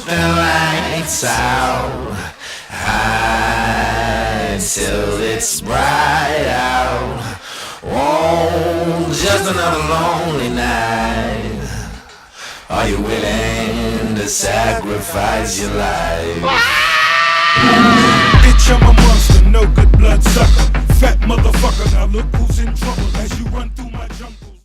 the lights out. Hide till it's bright out. Oh, just another lonely night. Are you willing to sacrifice your life? Bitch, I'm a monster, no good blood sucker. Fat motherfucker, now look who's in trouble as you run through my jungles.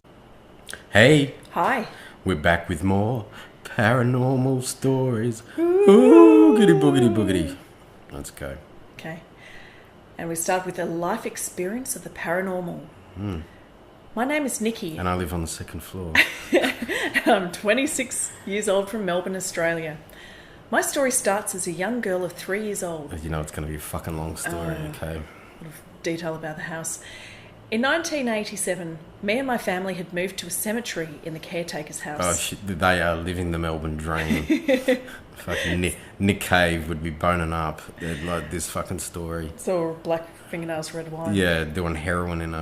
Hey, Hi. we're back with more paranormal stories. Ooh, goody boogity boogity. Let's go. Okay. And we start with a life experience of the paranormal. My name is Nikki. And I live on the second floor. I'm 26 years old from Melbourne, Australia. My story starts as a young girl of 3 years old. You know it's going to be a fucking long story, okay? Detail about the house. In 1987, me and my family had moved to a cemetery in the caretaker's house. Oh, shit, they are living the Melbourne dream. Fucking Nick Cave would be boning up. They'd like this fucking story. So black fingernails, red wine. Yeah, doing heroin in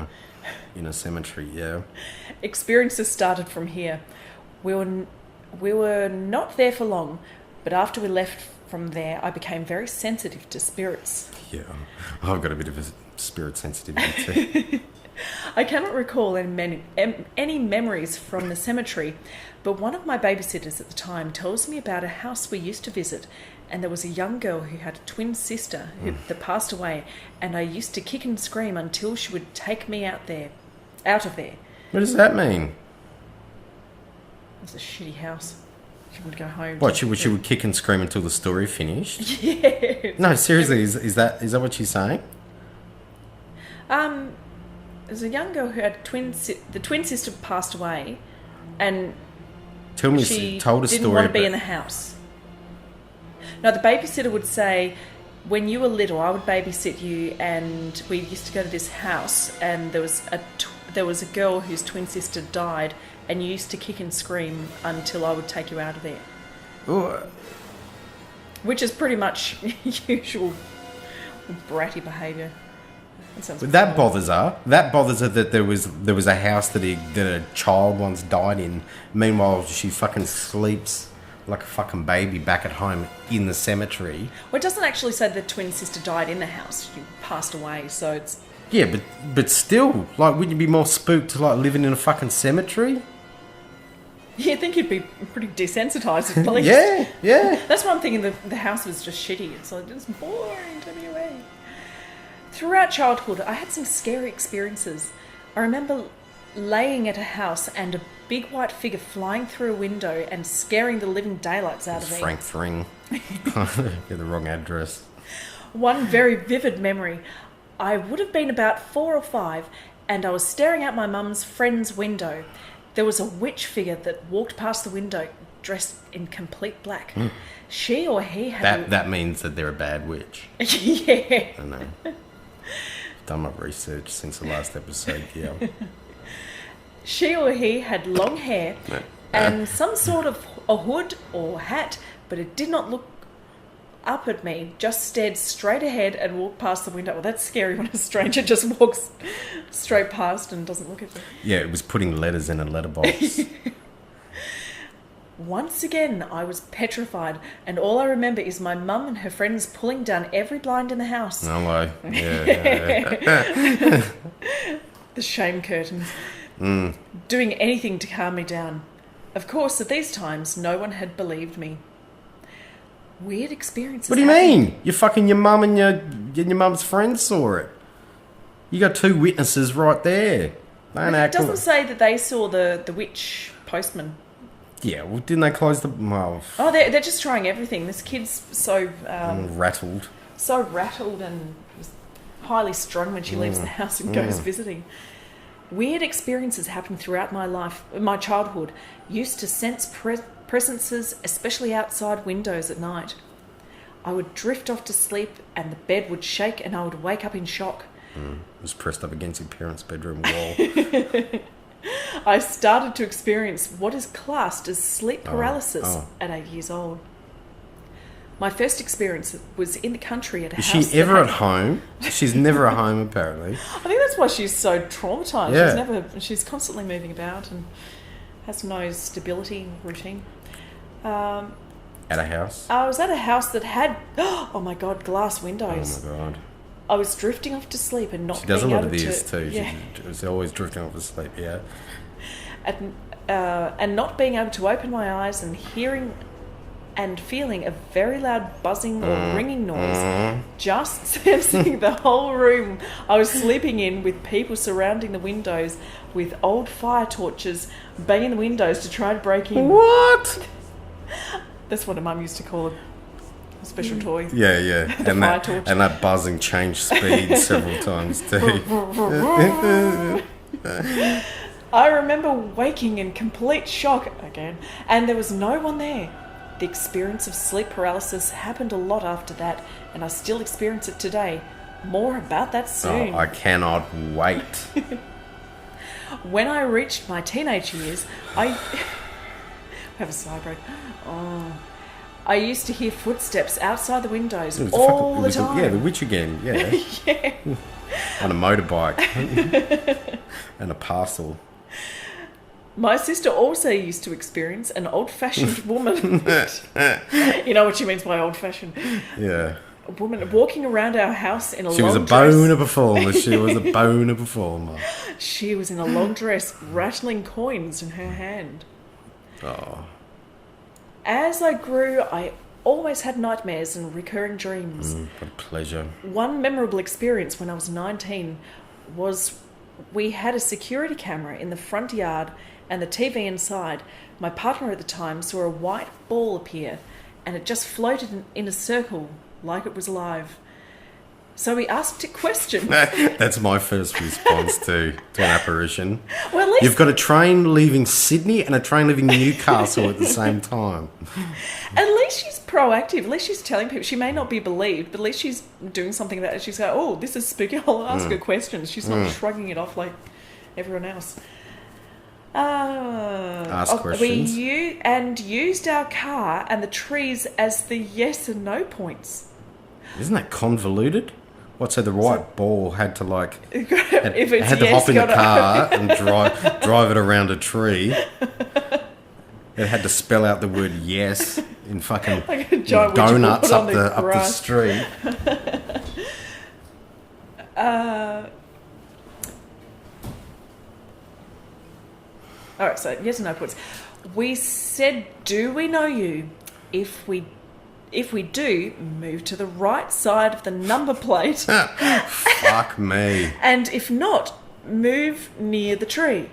a cemetery, yeah. Experiences started from here. We were not there for long, but after we left from there, I became very sensitive to spirits. Yeah, I've got a bit of a spirit sensitivity too. I cannot recall any memories from the cemetery, but one of my babysitters at the time tells me about a house we used to visit, and there was a young girl who had a twin sister that passed away, and I used to kick and scream until she would take me out of there. What does that mean? It was a shitty house. She wanted to go home. What, she would kick and scream until the story finished? Yeah. No, seriously, is that what she's saying? There's a young girl who had the twin sister passed away, and she didn't want to be in the house. No, the babysitter would say, when you were little, I would babysit you, and we used to go to this house, and there was a girl whose twin sister died, and you used to kick and scream until I would take you out of there. Ooh. Which is pretty much usual bratty behaviour. That bothers her. That bothers her that there was a house that a child once died in. Meanwhile, she fucking sleeps like a fucking baby back at home in the cemetery. Well, it doesn't actually say the twin sister died in the house. She passed away, so it's... Yeah, but still, like, wouldn't you be more spooked like living in a fucking cemetery? Yeah, I think you'd be pretty desensitised at least. Yeah. That's why I'm thinking the house was just shitty. It's like, it's boring to be away. Throughout childhood, I had some scary experiences. I remember laying at a house and a big white figure flying through a window and scaring the living daylights out of me. Frank Thring. Get the wrong address. One very vivid memory. I would have been about 4 or 5, and I was staring out my mum's friend's window. There was a witch figure that walked past the window dressed in complete black. She or he had... That means that they're a bad witch. Yeah. I know. Done my research since the last episode, yeah. She or he had long hair and some sort of a hood or hat, but it did not look up at me, just stared straight ahead and walked past the window. Well, that's scary when a stranger just walks straight past and doesn't look at you. Yeah, it was putting letters in a letterbox. Once again, I was petrified, and all I remember is my mum and her friends pulling down every blind in the house. Hello. Yeah. The shame curtains. Doing anything to calm me down. Of course, at these times, no one had believed me. Weird experiences. What do you mean? Your mum and your mum's friends saw it. You got 2 witnesses right there. It doesn't say that they saw the witch postman. Yeah, well, didn't they close the... Well... Oh, they're just trying everything. This kid's so... rattled. So rattled and highly strung when she leaves the house and goes visiting. Weird experiences happened throughout my life, my childhood. Used to sense presences, especially outside windows at night. I would drift off to sleep and the bed would shake and I would wake up in shock. It was pressed up against your parents' bedroom wall. I started to experience what is classed as sleep paralysis at 8 years old. My first experience was in the country at a house. Is she ever at home? She's never at home, apparently. I think that's why she's so traumatised. Yeah. She's constantly moving about and has no stability routine. At a house? I was at a house that had, oh my God, glass windows. Oh my God. I was drifting off to sleep and not She does a being lot able of these to, too. Yeah. She's always drifting off to sleep, yeah. And not being able to open my eyes and hearing and feeling a very loud buzzing or ringing noise, just sensing the whole room I was sleeping in with people surrounding the windows with old fire torches banging the windows to try to break in. What? That's what a mum used to call a special toy. Yeah, yeah. The fire torch. And that buzzing changed speed several times too. I remember waking in complete shock again, and there was no one there. The experience of sleep paralysis happened a lot after that, and I still experience it today. More about that soon. Oh, I cannot wait. When I reached my teenage years, I have a sigh break. Oh, I used to hear footsteps outside the windows all the time. Yeah, the witch again. Yeah. Yeah. On a motorbike and a parcel. My sister also used to experience an old-fashioned woman. You know what she means by old-fashioned? Yeah. A woman walking around our house in a She long was a dress. boner performer. She was a boner performer. She was in a long dress, rattling coins in her hand. Oh. As I grew, I always had nightmares and recurring dreams. What a pleasure. One memorable experience when I was 19 was we had a security camera in the front yard and the TV inside. My partner at the time saw a white ball appear and it just floated in a circle like it was alive. So we asked it questions. That's my first response to an apparition. Well, at least You've got a train leaving Sydney and a train leaving Newcastle at the same time. At least she's proactive. At least she's telling people. She may not be believed, but at least she's doing something that she's going, oh, this is spooky. I'll ask her questions. She's not shrugging it off like everyone else. Ask questions. We used our car and the trees as the yes and no points. Isn't that convoluted? What, so the white ball had to like... If it's had to yes, hop in the gotta- car and drive it around a tree. It had to spell out the word yes in fucking Like a giant donuts widget put on up the grass. street. All right, so yes and no points. We said, do we know you? If we do, move to the right side of the number plate. Fuck me. And if not, move near the tree.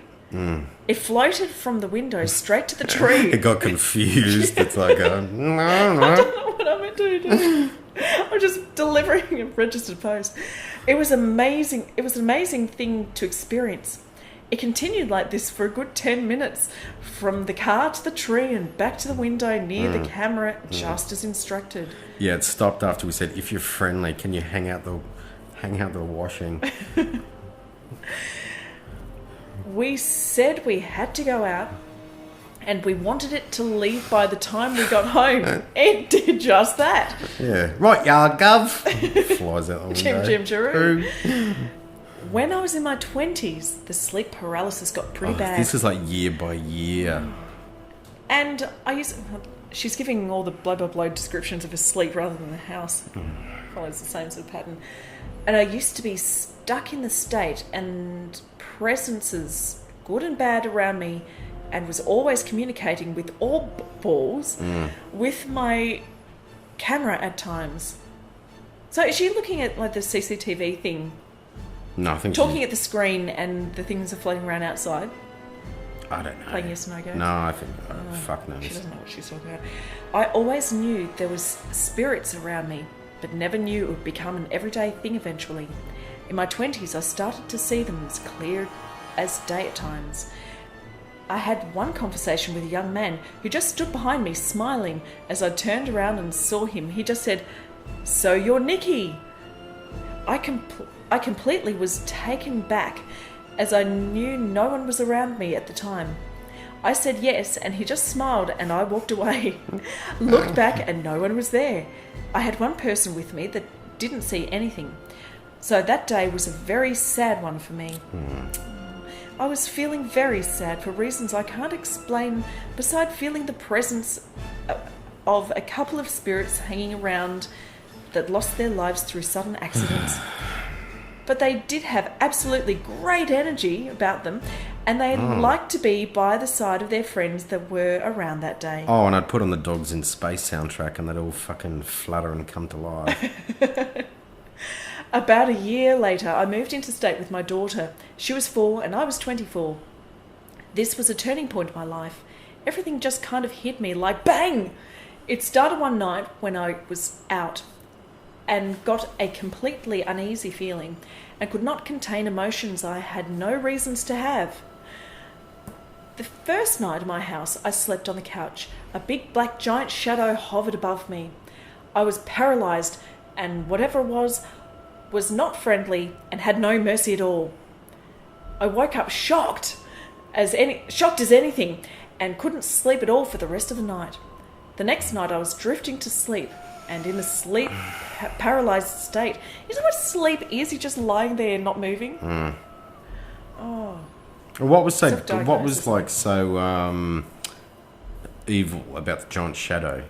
It floated from the window straight to the tree. It got confused. It's like, no. I don't know what I meant to do. I'm just delivering a registered post. It was amazing. It was an amazing thing to experience. It continued like this for a good 10 minutes, from the car to the tree and back to the window near the camera, just as instructed. Yeah, it stopped after we said, if you're friendly, can you hang out the washing? We said we had to go out, and we wanted it to leave by the time we got home. It did just that. Yeah. Right, yard gov. Flies out the window. Jim Jaroo. When I was in my 20s, the sleep paralysis got pretty bad. This is like year by year. And she's giving all the blow by blow descriptions of her sleep rather than the house. Follows the same sort of pattern. And I used to be stuck in the state and presences, good and bad, around me, and was always communicating with all balls with my camera at times. So is she looking at like the CCTV thing? No, I think Talking at the screen and the things are floating around outside? I don't know. Playing yes and no go? No, I think fuck knows. She doesn't know what she's talking about. I always knew there was spirits around me, but never knew it would become an everyday thing eventually. In my 20s, I started to see them as clear as day at times. I had one conversation with a young man who just stood behind me smiling as I turned around and saw him. He just said, "So you're Nikki." I completely was taken back as I knew no one was around me at the time. I said yes, and he just smiled and I walked away. Looked back and no one was there. I had one person with me that didn't see anything. So that day was a very sad one for me. I was feeling very sad for reasons I can't explain, beside feeling the presence of a couple of spirits hanging around that lost their lives through sudden accidents. But they did have absolutely great energy about them, and they liked to be by the side of their friends that were around that day. Oh, and I'd put on the Dogs in Space soundtrack and they'd all fucking flutter and come to life. About a year later, I moved interstate with my daughter. She was 4 and I was 24. This was a turning point in my life. Everything just kind of hit me like bang! It started one night when I was out and got a completely uneasy feeling and could not contain emotions I had no reasons to have. The first night in my house, I slept on the couch. A big black giant shadow hovered above me. I was paralysed, and whatever it was not friendly and had no mercy at all. I woke up shocked as anything, and couldn't sleep at all for the rest of the night. The next night I was drifting to sleep, and in a sleep paralysed state. You know what sleep is? You're just lying there not moving. Oh. What was so evil about the giant shadow?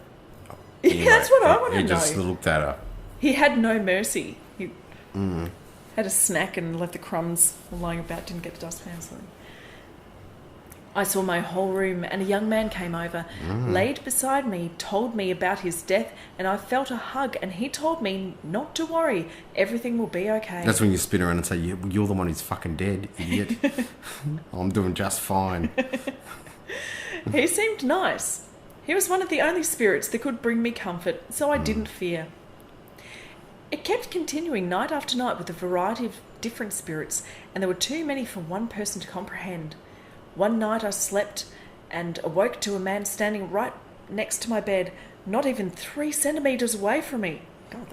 Yeah, that's what I want to know. He just looked at her. He had no mercy. He had a snack and left the crumbs lying about, didn't get the dustpan. So I saw my whole room, and a young man came over, laid beside me, told me about his death, and I felt a hug, and he told me not to worry, everything will be okay. That's when you spin around and say, you're the one who's fucking dead, idiot. I'm doing just fine. He seemed nice. He was one of the only spirits that could bring me comfort, so I didn't fear. It kept continuing night after night with a variety of different spirits, and there were too many for one person to comprehend. One night I slept and awoke to a man standing right next to my bed, not even 3 centimetres away from me. God,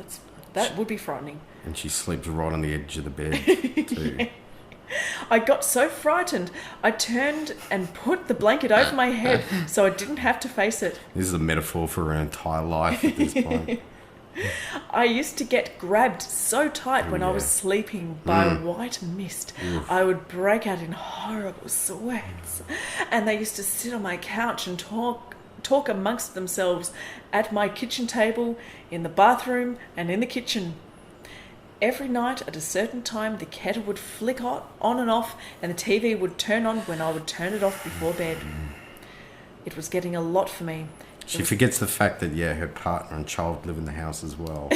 that would be frightening. And she sleeps right on the edge of the bed, too. Yeah. I got so frightened, I turned and put the blanket over my head so I didn't have to face it. This is a metaphor for her entire life at this point. I used to get grabbed so tight when I was sleeping by a white mist. I would break out in horrible sweats. And they used to sit on my couch and talk amongst themselves at my kitchen table, in the bathroom, and in the kitchen. Every night at a certain time, the kettle would flick on and off, and the TV would turn on when I would turn it off before bed. It was getting a lot for me. She forgets the fact that, her partner and child live in the house as well.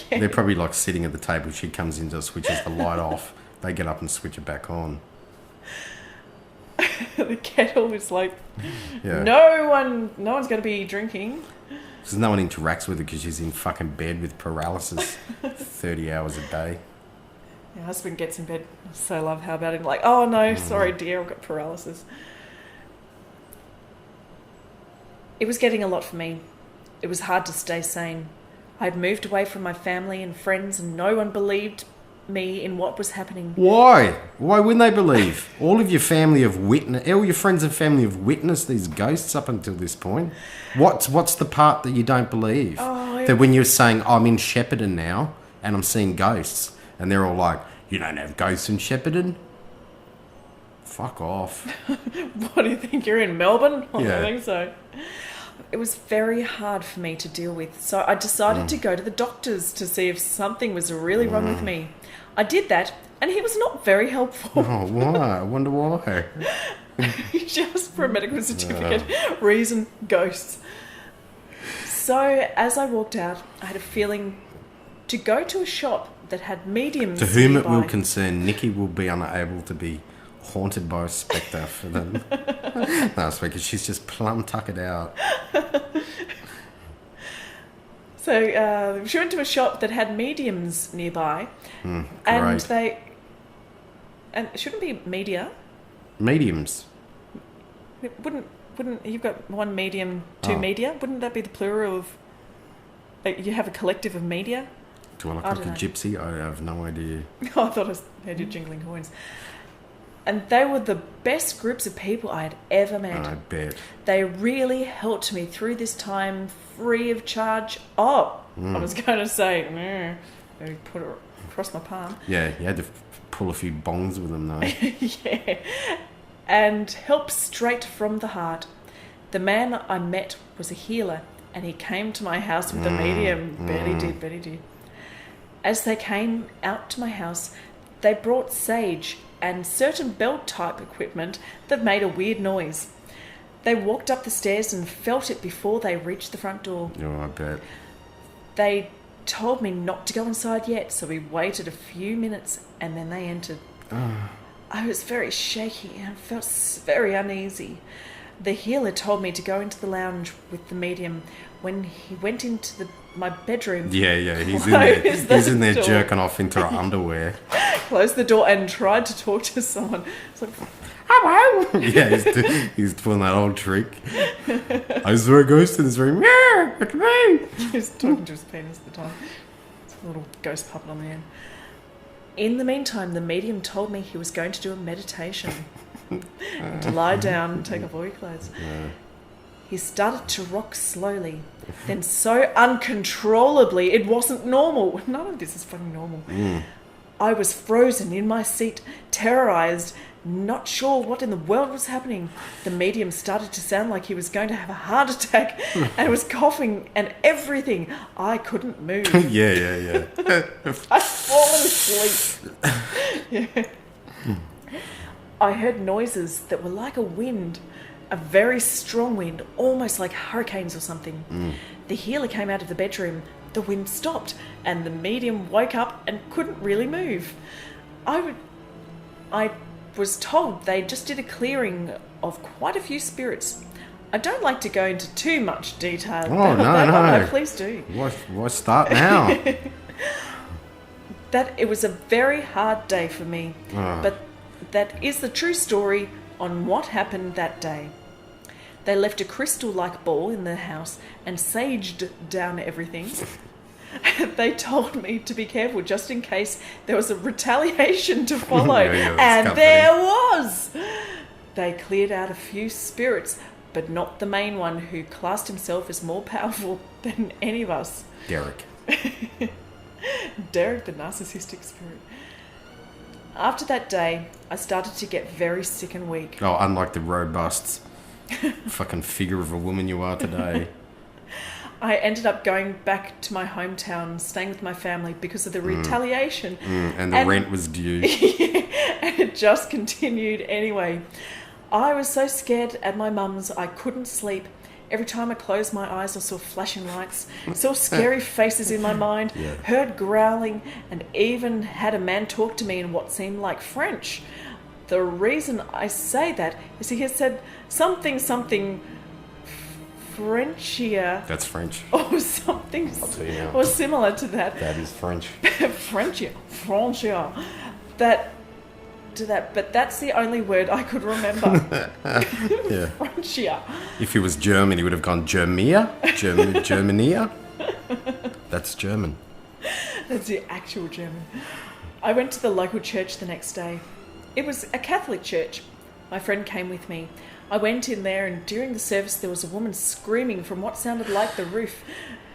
They're probably like sitting at the table. She comes in, just switches the light off. They get up and switch it back on. The kettle is like, no one's going to be drinking. Because no one interacts with her because she's in fucking bed with paralysis 30 hours a day. My husband gets in bed. I so love how about him. Like, oh no, sorry dear, I've got paralysis. It was getting a lot for me. It was hard to stay sane. I had moved away from my family and friends, and no one believed me in what was happening. Why? Why wouldn't they believe? All your friends and family have witnessed these ghosts up until this point. What's the part that you don't believe? That when you're saying, I'm in Shepparton now, and I'm seeing ghosts, and they're all like, you don't have ghosts in Shepparton? Fuck off. What do you think? You're in Melbourne? I Yeah. don't think so. It was very hard for me to deal with, so I decided to go to the doctors to see if something was really wrong with me. I did that, and he was not very helpful. Oh, why? I wonder why. Just for a medical certificate. Reason, ghosts. So, as I walked out, I had a feeling to go to a shop that had mediums To whom nearby. it will concern, Nikki will be unable to be haunted by a spectre for them. Last week, she's just plumb tuckered out. So she went to a shop that had mediums nearby, and great. it shouldn't be media. Mediums. It wouldn't you've got one medium, two media? Wouldn't that be the plural of? You have a collective of media. Do I look like a gypsy? I have no idea. Oh, I thought I heard you jingling coins. And they were the best groups of people I had ever met. I bet. They really helped me through this time free of charge. I was going to say, they put it across my palm. Yeah, you had to pull a few bongs with them though. Yeah. And help straight from the heart. The man I met was a healer. and he came to my house with the medium. Bet he did. As they came out to my house, they brought sage and certain belt-type equipment that made a weird noise. They walked up the stairs and felt it before they reached the front door. Oh, I bet. They told me not to go inside yet, so we waited a few minutes and then they entered. I was very shaky and felt very uneasy. The healer told me to go into the lounge with the medium. When he went into my bedroom... Yeah, he's in there. He's in there jerking off into her underwear. Closed the door and tried to talk to someone. It's like, hello! Yeah, he's doing that old trick. I saw a ghost in this room. Yeah, it's me! He was talking to his penis at the time. It's a little ghost puppet on the end. In the meantime, the medium told me he was going to do a meditation. To lie down and take off all your clothes. Yeah. He started to rock slowly, then so uncontrollably it wasn't normal. None of this is fucking normal. I was frozen in my seat, terrorised, not sure what in the world was happening. The medium started to sound like he was going to have a heart attack and was coughing and everything. I couldn't move. Yeah. I'd fallen asleep. Yeah. I heard noises that were like a wind, a very strong wind, almost like hurricanes or something. The healer came out of the bedroom, the wind stopped, and the medium woke up and couldn't really move. I was told they just did a clearing of quite a few spirits. I don't like to go into too much detail. Oh, no. Please do. Why start now? That it was a very hard day for me, but that is the true story on what happened that day. They left a crystal-like ball in the house and saged down everything. They told me to be careful just in case there was a retaliation to follow. And there was! They cleared out a few spirits, but not the main one who classed himself as more powerful than any of us. Derek, the narcissistic spirit. After that day, I started to get very sick and weak. Oh, unlike the robust fucking figure of a woman you are today. I ended up going back to my hometown, staying with my family because of the retaliation. And the rent was due. And it just continued anyway. I was so scared at my mum's, I couldn't sleep. Every time I closed my eyes, I saw flashing lights, saw scary faces in my mind, heard growling, and even had a man talk to me in what seemed like French. The reason I say that is he has said something Frenchier. That's French. Or something. I'll tell you now. Or similar to that. That is French. Frenchier. But that's the only word I could remember. Yeah. Frenchier. If he was German, he would have gone Germania. Germania. That's German. That's the actual German. I went to the local church the next day. It was a Catholic church. My friend came with me. I went in there, and during the service there was a woman screaming from what sounded like the roof.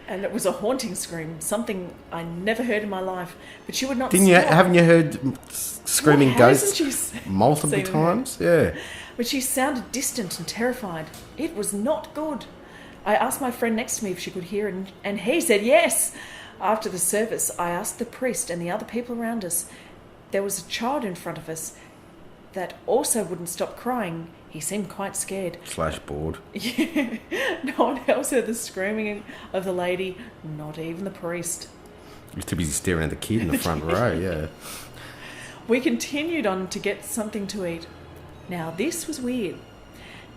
And it was a haunting scream, something I never heard in my life. But she would not stop. Haven't you heard screaming ghosts multiple times? Yeah. But she sounded distant and terrified. It was not good. I asked my friend next to me if she could hear, and he said yes. After the service, I asked the priest and the other people around us. There was a child in front of us that also wouldn't stop crying. He seemed quite scared. / bored. Yeah. No one else heard the screaming of the lady, not even the priest. He was too busy staring at the kid in the front row, yeah. We continued on to get something to eat. Now, this was weird.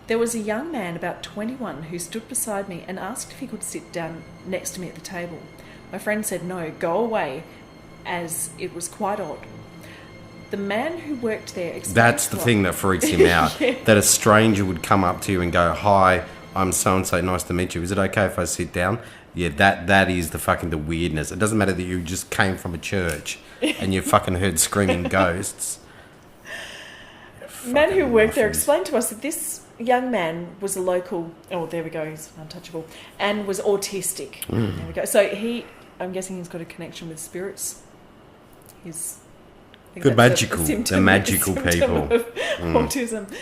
There was a young man about 21 who stood beside me and asked if he could sit down next to me at the table. My friend said no, go away, as it was quite odd. The man who worked there explained. That's the thing that freaks him out. Yeah. That a stranger would come up to you and go, "Hi, I'm so-and-so, nice to meet you. Is it okay if I sit down?" Yeah, that is the weirdness. It doesn't matter that you just came from a church and you fucking heard screaming ghosts. The man who worked there explained to us that this young man was a local... Oh, there we go, he's untouchable. And was autistic. There we go. So I'm guessing he's got a connection with spirits. The magical people. Autism.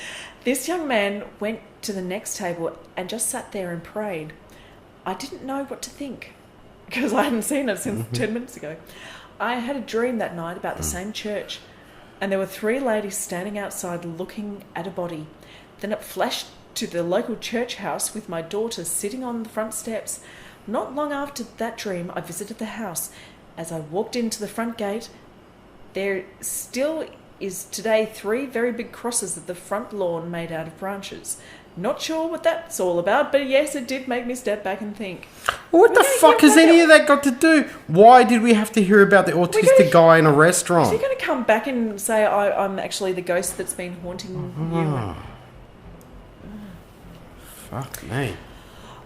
This young man went to the next table and just sat there and prayed. I didn't know what to think because I hadn't seen it since 10 minutes ago. I had a dream that night about the same church, and there were 3 ladies standing outside looking at a body. Then it flashed to the local church house with my daughter sitting on the front steps. Not long after that dream, I visited the house. As I walked into the front gate, there still is today 3 very big crosses at the front lawn made out of branches. Not sure what that's all about, but yes, it did make me step back and think. What the fuck has any of that got to do? Why did we have to hear about the autistic guy in a restaurant? Is he going to come back and say, I'm actually the ghost that's been haunting you? Fuck me.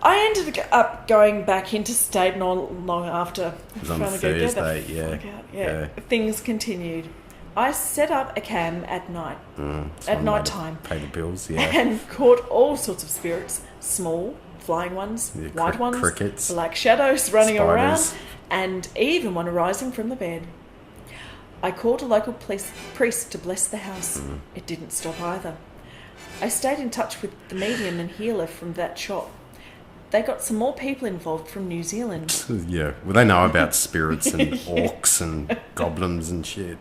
I ended up going back interstate not long after. It was on Thursday, yeah. Things continued. I set up a cam at night, at night time. Pay the bills, yeah. And caught all sorts of spirits. Small, flying ones, white ones, crickets, black shadows running spiders around, and even one arising from the bed. I called a local priest to bless the house. It didn't stop either. I stayed in touch with the medium and healer from that shop. They got some more people involved from New Zealand. Yeah, well, they know about spirits and orcs and goblins and shit.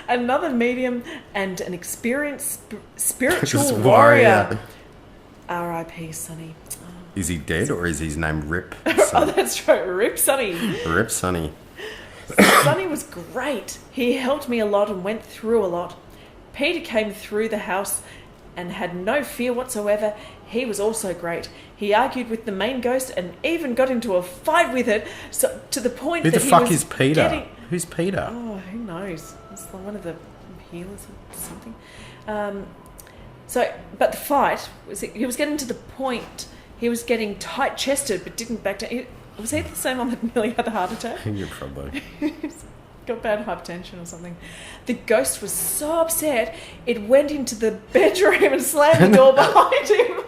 Another medium and an experienced spiritual warrior. R.I.P. Sonny. Is he dead or is his name Rip? Oh, that's right. Rip Sonny. Rip Sonny. Sonny was great. He helped me a lot and went through a lot. Peter came through the house and had no fear whatsoever. He was also great. He argued with the main ghost and even got into a fight with it, so to the point that he the fuck was is Peter? getting... Who's Peter? Oh, who knows? It's one of the healers or something. But the fight, he was getting to the point, he was getting tight-chested but didn't back down. Was he the same one that nearly had the heart attack? You're probably... Got bad hypertension or something. The ghost was so upset, it went into the bedroom and slammed the door behind him.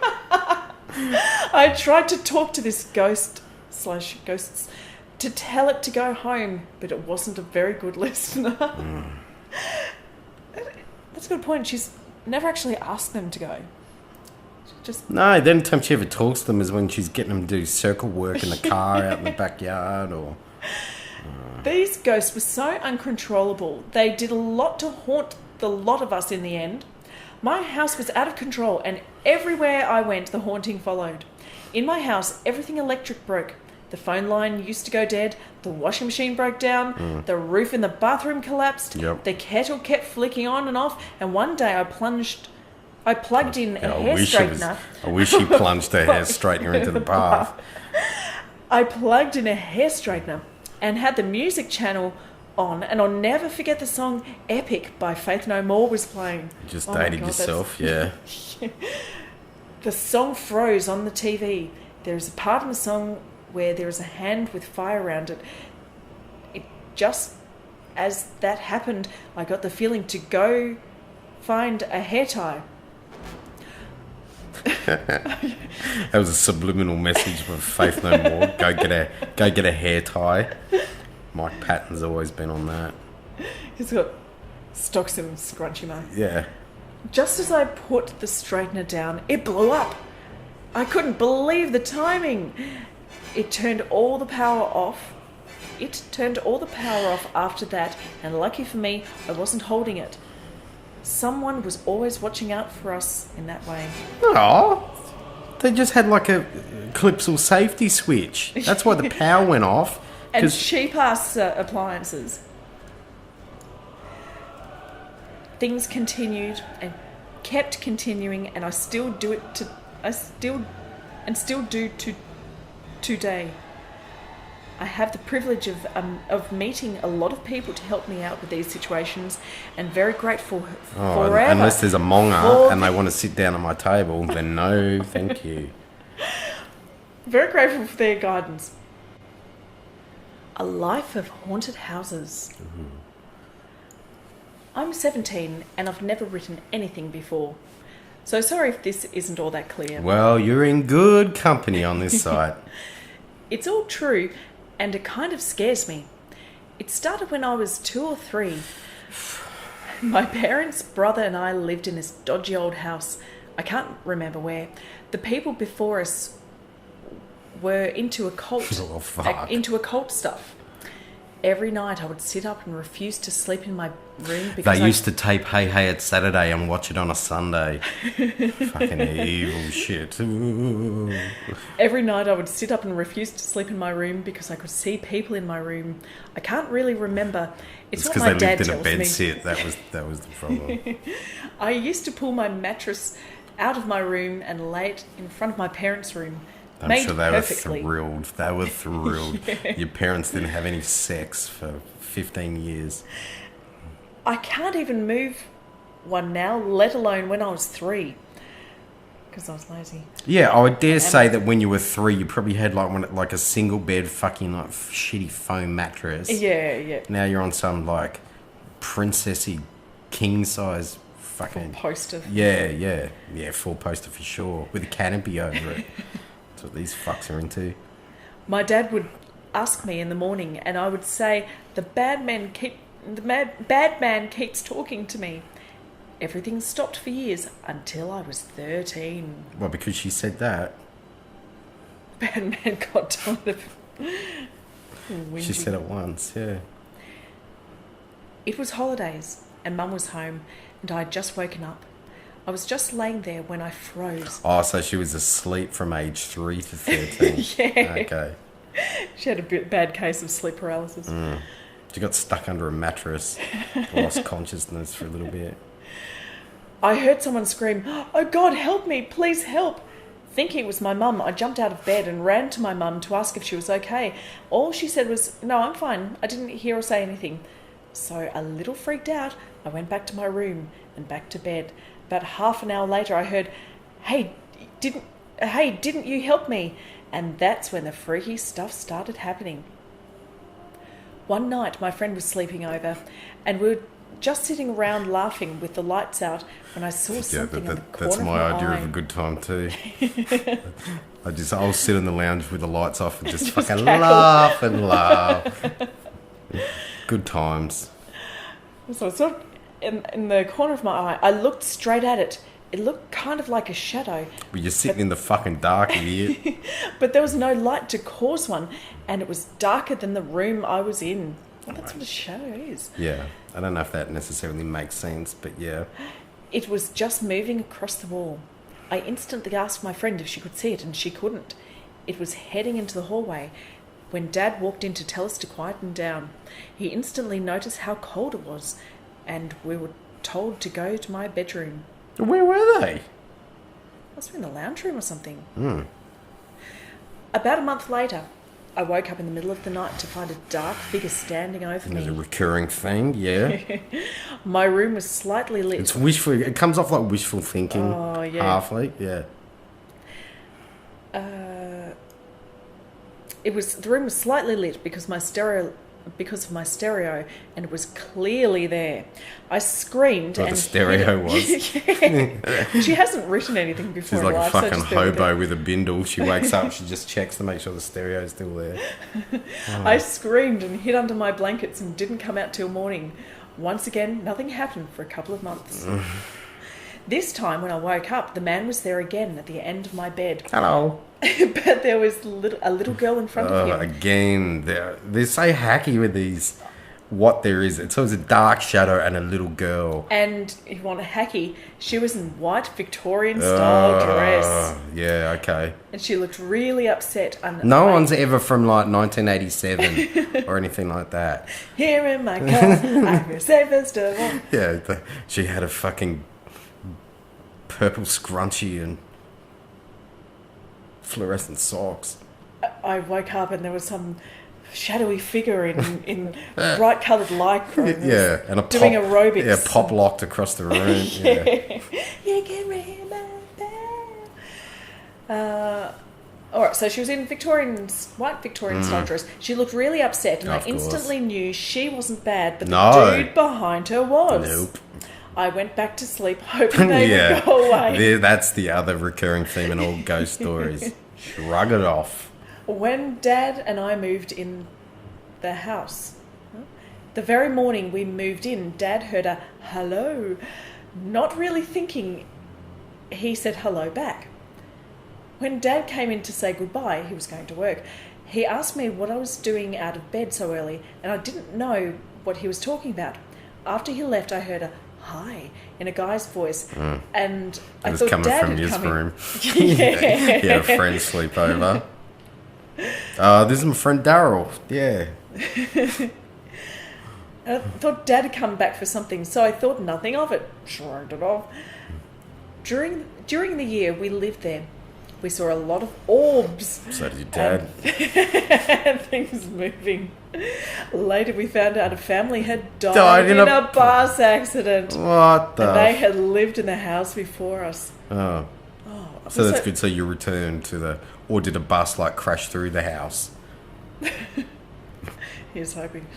I tried to talk to this ghosts to tell it to go home, but it wasn't a very good listener. That's a good point. She's never actually asked them to go. No, the only time she ever talks to them is when she's getting them to do circle work in the car out in the backyard or... These ghosts were so uncontrollable. They did a lot to haunt the lot of us in the end. My house was out of control, and everywhere I went, the haunting followed. In my house, everything electric broke. The phone line used to go dead, the washing machine broke down, the roof in the bathroom collapsed, the kettle kept flicking on and off, and one day I plugged in a hair straightener. I wish he plunged a hair straightener into the bath. I plugged in a hair straightener and had the music channel on, and I'll never forget the song Epic by Faith No More was playing. You just dated yourself, yeah. The song froze on the TV. There is a part in the song where there is a hand with fire around it. Just as that happened, I got the feeling to go find a hair tie. That was a subliminal message from Faith No More. Go get a hair tie. Mike Patton's always been on that. He's got stocks and scrunchy mouth. Yeah. Just as I put the straightener down, it blew up. I couldn't believe the timing. It turned all the power off after that, and lucky for me, I wasn't holding it. Someone was always watching out for us in that way. Oh, they just had like a Clipsal safety switch. That's why the power went off. And cheap-ass appliances. Things continued and kept continuing, and I still do to today. I have the privilege of meeting a lot of people to help me out with these situations, and very grateful forever. Unless there's a monger and they want to sit down at my table, then no, thank you. Very grateful for their guidance. A life of haunted houses. Mm-hmm. I'm 17 and I've never written anything before. So sorry if this isn't all that clear. Well, you're in good company on this site. It's all true, and it kind of scares me. It started when I was 2 or 3. My parents' brother and I lived in this dodgy old house. I can't remember where. The people before us were into occult stuff. Every night I would sit up and refuse to sleep in my room because they used to tape Hey Hey It's Saturday and watch it on a Sunday. Fucking evil shit. Ooh. Every night I would sit up and refuse to sleep in my room because I could see people in my room. I can't really remember. It's what my dad tells me. It's because they lived in a bed sit. That was the problem. I used to pull my mattress out of my room and lay it in front of my parents' room. I'm sure they were thrilled. They were thrilled. Yeah. Your parents didn't have any sex for 15 years. I can't even move one now, let alone when I was 3. Because I was lazy. Yeah, I would dare say that when you were 3, you probably had like a single bed fucking like shitty foam mattress. Yeah. Now you're on some like princessy king size fucking... Full poster. Yeah, full poster for sure. With a canopy over it. That's what these fucks are into. My dad would ask me in the morning and I would say, the bad man keeps talking to me. Everything stopped for years until I was 13. Well, because she said that. Bad man got tired of whinging. She said it once, yeah. It was holidays and Mum was home and I had just woken up. I was just laying there when I froze. Oh, so she was asleep from age 3 to 13. Yeah. Okay. She had a bad case of sleep paralysis. She got stuck under a mattress, lost consciousness for a little bit. I heard someone scream, "Oh God, help me, please help." Thinking it was my mum, I jumped out of bed and ran to my mum to ask if she was okay. All she said was, "No, I'm fine. I didn't hear or say anything." So, a little freaked out, I went back to my room and back to bed. About half an hour later, I heard, Hey, didn't you help me?" And that's when the freaky stuff started happening. One night, my friend was sleeping over, and we were just sitting around laughing with the lights out when I saw something in the corner of my eye. That's my idea of a good time too. I'll sit in the lounge with the lights off and just fucking laugh and laugh. Good times. So it's sort of in the corner of my eye. I looked straight at it. It looked kind of like a shadow. But you're sitting in the fucking dark, idiot. But there was no light to cause one, and it was darker than the room I was in. Well, that's what a shadow is. Yeah. I don't know if that necessarily makes sense, but yeah. It was just moving across the wall. I instantly asked my friend if she could see it, and she couldn't. It was heading into the hallway. When Dad walked in to tell us to quieten down, he instantly noticed how cold it was, and we were told to go to my bedroom. Where were they? Must have been in the lounge room or something. About a month later, I woke up in the middle of the night to find a dark figure standing over me. It's a recurring thing, yeah. My room was slightly lit. It's wishful. It comes off like wishful thinking. Oh, yeah. Halfly, yeah. The room was slightly lit because of my stereo, and it was clearly there. I screamed. What the stereo was. She hasn't written anything before. She's like a fucking hobo with a bindle. She wakes up, she just checks to make sure the stereo is still there. Oh. I screamed and hid under my blankets and didn't come out till morning. Once again, nothing happened for a couple of months. This time, when I woke up, the man was there again at the end of my bed. Hello. But there was a little girl in front of him. Again, they're so hacky with these. What there is. It's always a dark shadow and a little girl. And if you want a hacky, she was in white Victorian-style dress. Yeah, okay. And she looked really upset. No one's ever from like 1987 or anything like that. Here in my car, I'm your safest of all. Yeah, she had a fucking purple scrunchie and fluorescent socks. I woke up and there was some shadowy figure in bright coloured lycra. Yeah, and doing aerobics. Yeah, pop locked across the room. Yeah. You can remember. All right, so she was in white Victorian style dress. She looked really upset, and I instantly knew she wasn't bad, but the dude behind her was. Nope. I went back to sleep, hoping they would go away. That's the other recurring theme in all ghost stories. Shrug it off. When Dad and I moved in the house, the very morning we moved in, Dad heard a hello. Not really thinking, he said hello back. When Dad came in to say goodbye, he was going to work, he asked me what I was doing out of bed so early, and I didn't know what he was talking about. After he left, I heard a hi in a guy's voice, and I thought coming Dad from had his come room. In. Yeah, a friend sleepover. This is my friend Daryl. Yeah. I thought Dad had come back for something, so I thought nothing of it. Shrugged it off. During the year we lived there, we saw a lot of orbs. So did your dad. And things moving. Later we found out a family had died in a bus accident. What the? And they had lived in the house before us. Oh. So that's good. So you returned to the... Or did a bus crash through the house? Here's hoping.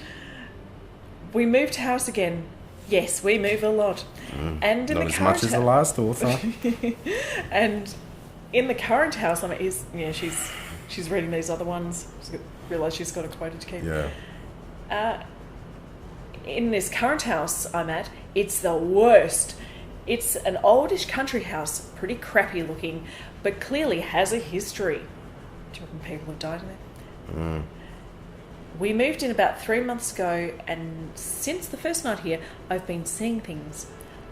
We moved house again. Yes, we move a lot. And in not the as much as the last author. And in the current house, she's reading these other ones. She's realised she's got a quota to keep. Yeah. In this current house I'm at, it's the worst. It's an oldish country house, pretty crappy looking, but clearly has a history. Do you reckon people have died in there? We moved in about 3 months ago, and since the first night here, I've been seeing things.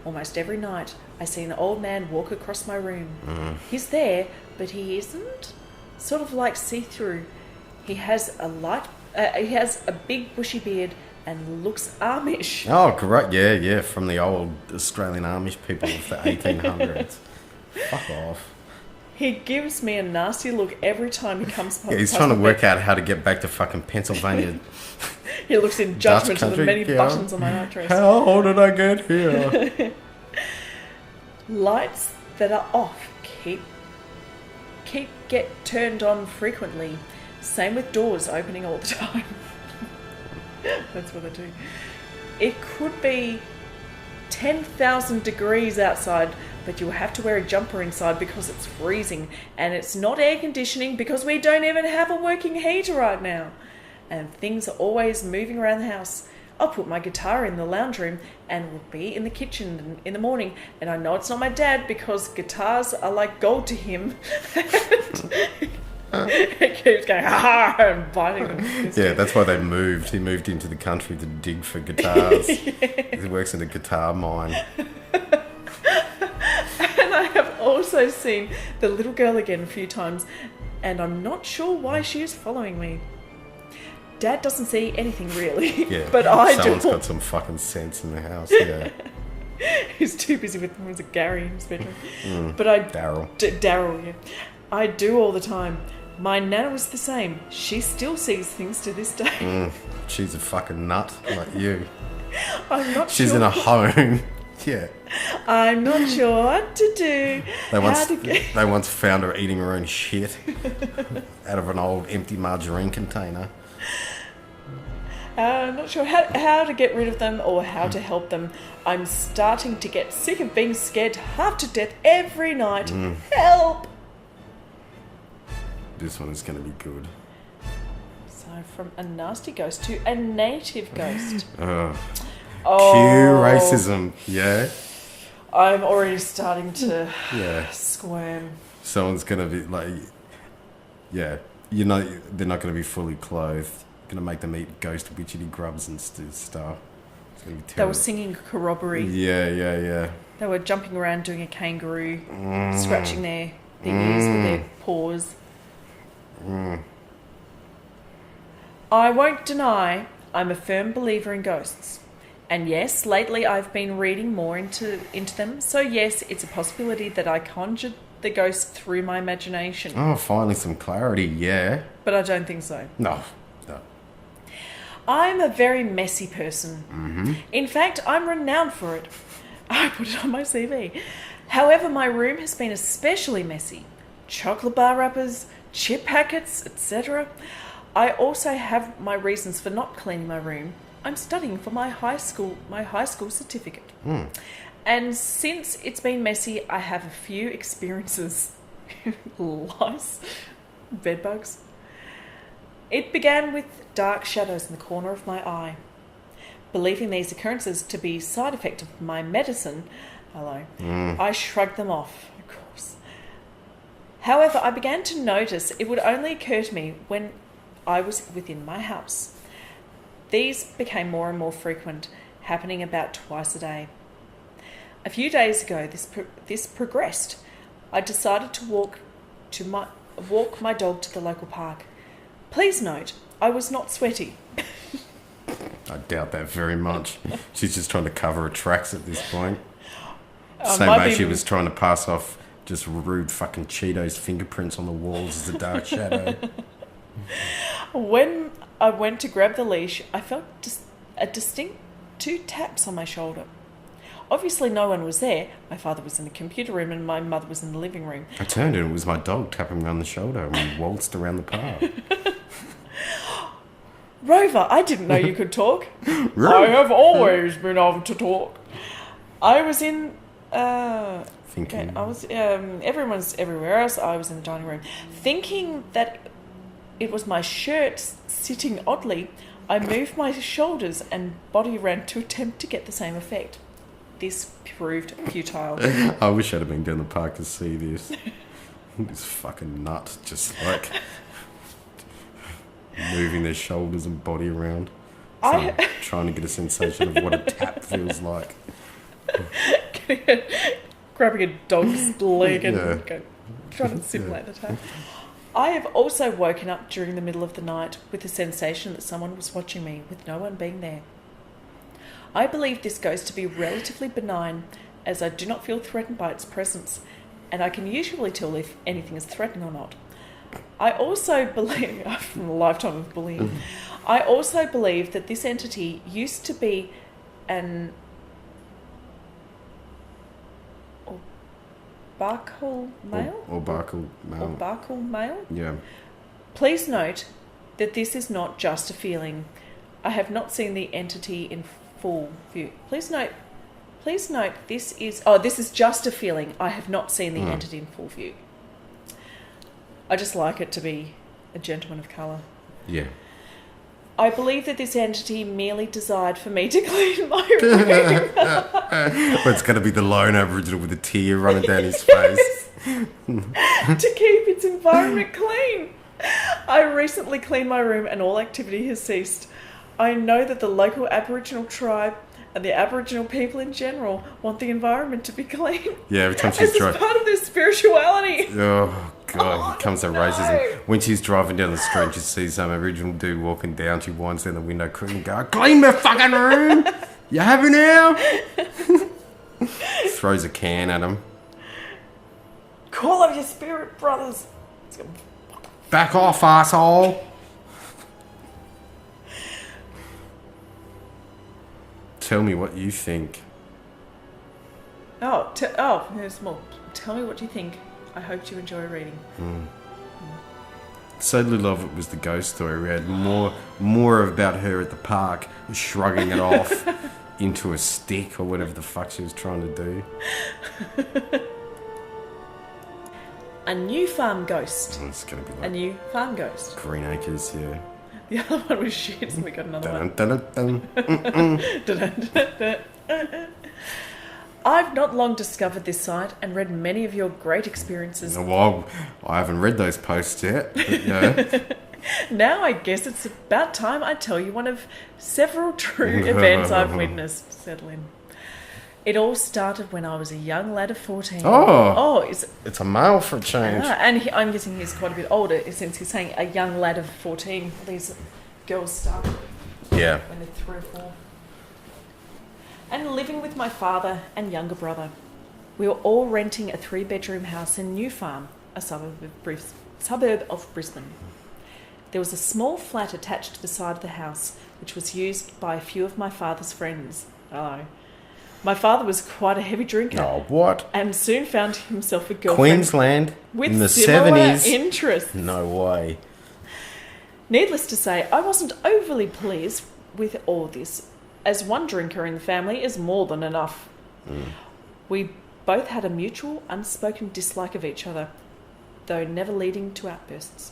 Almost every night, I see an old man walk across my room. He's there, but he isn't. Sort of like see-through. He has a big bushy beard and looks Amish. Oh, great. Yeah. From the old Australian Amish people of the 1800s. Fuck off. He gives me a nasty look every time he comes past. Yeah, he's trying to work out how to get back to fucking Pennsylvania. He looks in judgment at the many buttons on my nightdress. How did I get here? Lights that are off get turned on frequently. Same with doors opening all the time. That's what I do. It could be 10,000 degrees outside, but you'll have to wear a jumper inside because it's freezing, and it's not air conditioning because we don't even have a working heater right now. And things are always moving around the house. I'll put my guitar in the lounge room and will be in the kitchen in the morning, and I know it's not my dad because guitars are like gold to him. He keeps going and biting them. Yeah, that's why they moved. He moved into the country to dig for guitars. Yeah. He works in a guitar mine. And I have also seen the little girl again a few times, and I'm not sure why she is following me. Dad doesn't see anything really, yeah, but I do. Someone's got some fucking sense in the house, yeah. He's too busy with him. There's a Gary in his bedroom. But Daryl. Daryl, yeah. I do all the time. My nana was the same. She still sees things to this day. She's a fucking nut like you. I'm not She's sure. in a home. Yeah. I'm not sure what to do. They once found her eating her own shit out of an old empty margarine container. I'm not sure how to get rid of them or how to help them. I'm starting to get sick of being scared half to death every night. Help! This one is going to be good. So from a nasty ghost to a native ghost. Cue racism, yeah? I'm already starting to yeah. squirm. Someone's going to be like, yeah, you know, they're not going to be fully clothed. Going to make them eat ghost witchetty grubs and stuff. It's going to be terrible. They were singing corroboree. Yeah. They were jumping around doing a kangaroo, scratching their ears with their paws. I won't deny I'm a firm believer in ghosts. And yes, lately I've been reading more into them. So yes, it's a possibility that I conjured the ghost through my imagination. Oh, finally some clarity, yeah. But I don't think so. No. I'm a very messy person. In fact, I'm renowned for it. I put it on my CV. However, my room has been especially messy. Chocolate bar wrappers, chip packets, etc. I also have my reasons for not cleaning my room. I'm studying for my high school certificate. And since it's been messy, I have a few experiences. Lice, bedbugs. It began with dark shadows in the corner of my eye. Believing these occurrences to be side effect of my medicine, I shrugged them off, of course. However, I began to notice it would only occur to me when I was within my house. These became more and more frequent, happening about twice a day. A few days ago, this progressed. I decided to walk my dog to the local park. Please note, I was not sweaty. I doubt that very much. She's just trying to cover her tracks at this point. Oh, Same way she was trying to pass off just rude fucking Cheetos fingerprints on the walls as a dark shadow. When I went to grab the leash, I felt a distinct 2 taps on my shoulder. Obviously no one was there. My father was in the computer room and my mother was in the living room. I turned and it was my dog tapping me on the shoulder and we waltzed around the park. Rover, I didn't know you could talk. I have always been able to talk. I was in... Thinking. I was... everyone's everywhere else. I was in the dining room. Thinking that it was my shirt sitting oddly, I moved my shoulders and body around to attempt to get the same effect. This proved futile. I wish I'd have been down the park to see this. This fucking nut just like moving their shoulders and body around. Trying to get a sensation of what a tap feels like. Grabbing a dog's leg and trying to simulate the tap. I have also woken up during the middle of the night with the sensation that someone was watching me with no one being there. I believe this goes to be relatively benign as I do not feel threatened by its presence, and I can usually tell if anything is threatening or not. I also believe, from a lifetime of bullying, I also believe that this entity used to be an Barkle male? Or Barkle male. Or Barkle male? Yeah. Please note that this is not just a feeling. I have not seen the entity in full view. Please note this is just a feeling. I have not seen the entity in full view. I just like it to be a gentleman of colour. Yeah. I believe that this entity merely desired for me to clean my room. Well, it's going to be the lone Aboriginal with a tear running down his face. To keep its environment clean. I recently cleaned my room and all activity has ceased. I know that the local Aboriginal tribe and the Aboriginal people in general want the environment to be clean. Yeah, every time she's driving. It's part of their spirituality. Oh, God, here comes the racism. When she's driving down the street, she sees some Aboriginal dude walking down. She winds down the window, and go, clean my fucking room! You have it now? Throws a can at him. Call up your spirit brothers. Back off, asshole! Tell me what you think. Here's more. Tell me what you think. I hope you enjoy reading. So little of it was the ghost story. We had more about her at the park, shrugging it off into a stick or whatever the fuck she was trying to do. A new farm ghost. It's going to be like a new farm ghost. Green Acres, yeah. The other one was shit, and we got another one. I've not long discovered this site and read many of your great experiences. Well, I haven't read those posts yet. But, yeah. Now I guess it's about time I tell you one of several true events I've witnessed. Settle in. It all started when I was a young lad of 14. It's a male for a change. And I'm guessing he's quite a bit older since he's saying a young lad of 14. These girls start when they're 3 or 4. And living with my father and younger brother. We were all renting a 3-bedroom house in New Farm, a suburb of Brisbane. There was a small flat attached to the side of the house, which was used by a few of my father's friends. Hello. My father was quite a heavy drinker. Oh, what? And soon found himself a girlfriend. Queensland with in the similar 70s. interests. No way. Needless to say, I wasn't overly pleased with all this, as one drinker in the family is more than enough. We both had a mutual, unspoken dislike of each other, though never leading to outbursts.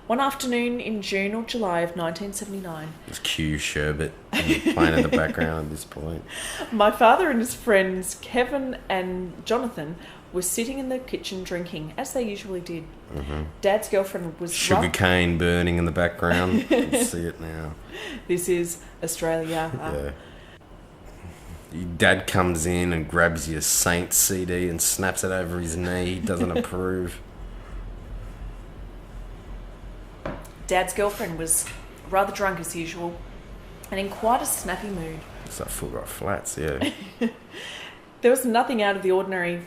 One afternoon in June or July of 1979. There's Q Sherbet playing in the background at this point. My father and his friends, Kevin and Jonathan, were sitting in the kitchen drinking, as they usually did. Mm-hmm. Dad's girlfriend was... Sugar cane burning in the background. You can see it now. This is Australia. Yeah. Your dad comes in and grabs your Saints CD and snaps it over his knee. He doesn't approve. Dad's girlfriend was rather drunk as usual and in quite a snappy mood. It's like Full Rock Flats, yeah. There was nothing out of the ordinary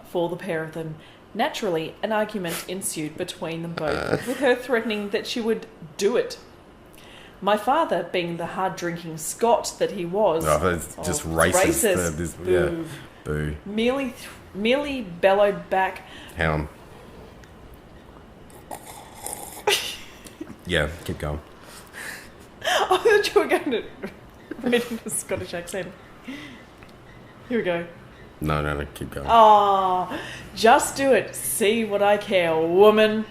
for the pair of them. Naturally, an argument ensued between them both, with her threatening that she would do it. My father, being the hard-drinking Scot that he was... Oh, it's just racist. Boo. Yeah, boo. Merely bellowed back... Hang on. Yeah, keep going. I thought you were going to read in a Scottish accent. Here we go. No, keep going. Oh, just do it. See what I care, woman.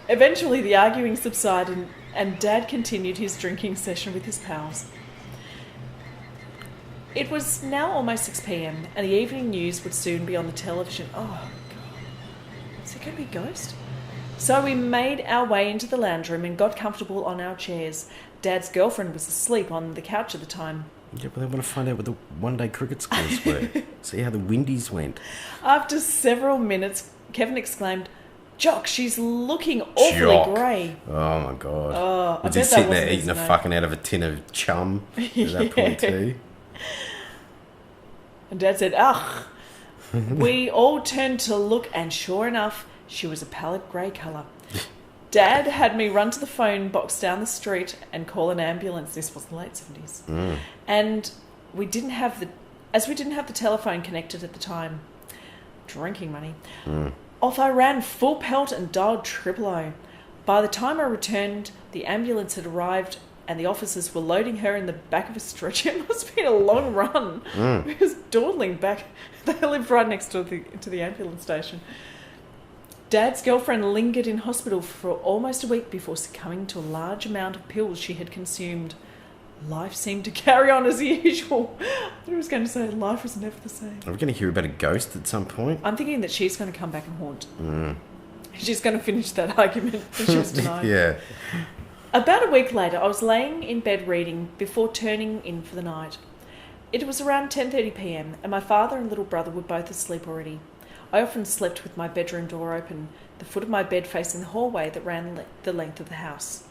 Eventually, the arguing subsided and Dad continued his drinking session with his pals. It was now almost 6 p.m. and the evening news would soon be on the television. Oh, God. Is it going to be a ghost? So we made our way into the lounge room and got comfortable on our chairs. Dad's girlfriend was asleep on the couch at the time. Yeah, but they want to find out what the one-day cricket scores were. See how the Windies went. After several minutes, Kevin exclaimed, "Jock, she's looking awfully grey." Oh, my God. Oh, was he sitting there eating a fucking out of a tin of chum at that point too? And Dad said, "Ugh." We all turned to look, and sure enough, she was a pallid grey colour. Dad had me run to the phone box down the street and call an ambulance. This was the late 70s. And we didn't have the telephone connected at the time. Drinking money. Off I ran full pelt and dialed 000. By the time I returned, the ambulance had arrived and the officers were loading her in the back of a stretcher. It must have been a long run. It was dawdling back. They lived right next to the ambulance station. Dad's girlfriend lingered in hospital for almost a week before succumbing to a large amount of pills she had consumed. Life seemed to carry on as usual. I was going to say life was never the same. Are we going to hear about a ghost at some point? I'm thinking that she's going to come back and haunt. She's going to finish that argument that she was denied. Yeah. About a week later, I was laying in bed reading before turning in for the night. It was around 10:30 p.m. and my father and little brother were both asleep already. I often slept with my bedroom door open, the foot of my bed facing the hallway that ran the length of the house.